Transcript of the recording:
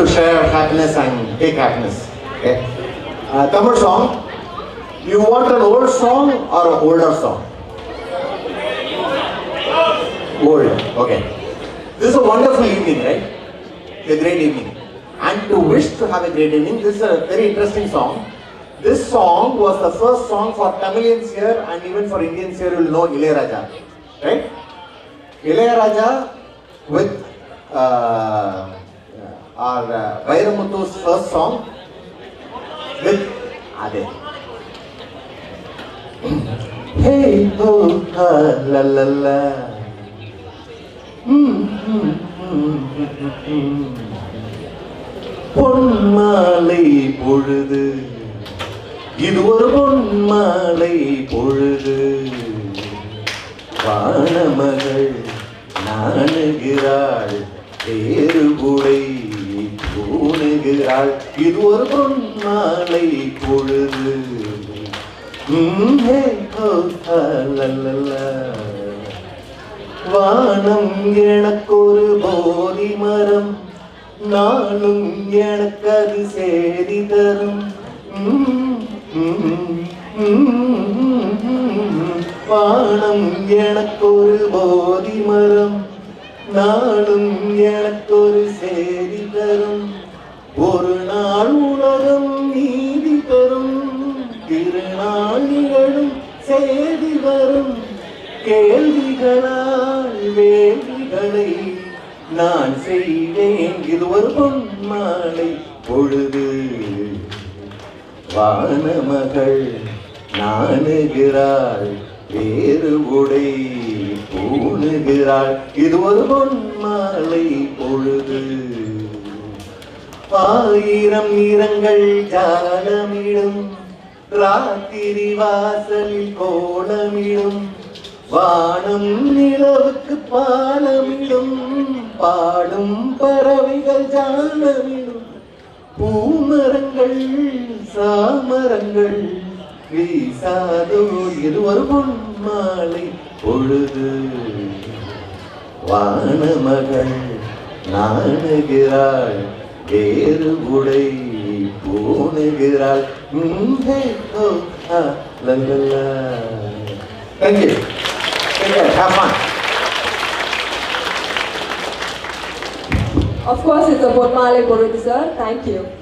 To share happiness and take happiness. Okay. Tamil song. You want an old song or an older song? Old. Okay. This is a wonderful evening, right? A great evening. And to wish to have a great evening, this is a very interesting song. This song was the first song for Tamilians here and even for Indians here will know Ilayaraja. Right? Ilayaraja with our Vairamuthu's first song with Ade. Hey ho ha la la la. பொன்மாலை பொழுது இது ஒரு பொன்மாலை பொழுது வானமகள் நாணுகிறாள் தேருகுடை பூணுகிறாள் இது ஒரு பொன்மாலை பொழுது வானம் எனக்கொரு போதி மரம் நானும் எனக்கு அது சேதி தரும் வானம் எனக்கொரு போதி மரம் நானும் எனக்கொரு சேதி தரும் ஒரு நாள் உலகம் நீதி பெறும் திருநாள் நிகழும் சேதி வரும் கேள்விகளால் வேள்விகளை நான் செய்வேன் இது ஒரு பொன்மாலை பொழுது வானமகள் நாணுகிறாள் வேறு உடை பூணுகிறாள் இது ஒரு பொன்மாலை பொழுது ஆயிரம் நிறங்கள் ஜாலமிடும் ராத்திரி வாசலில் கோலமிடும் வானம் நிலவுக்கு பாலமிடும் பாடும் பறவைகள் ஜாலமிடும் பூமரங்கள் சாமரங்கள் வீசாதோ இது ஒரு பொன்மாலை பொழுது வானமகள் நாணுகிறாள் வேறு உடை பூணுகிறாள் Thank you. Take care. Have fun. Of course, it's a Ponmalai Polludu, sir. Thank you.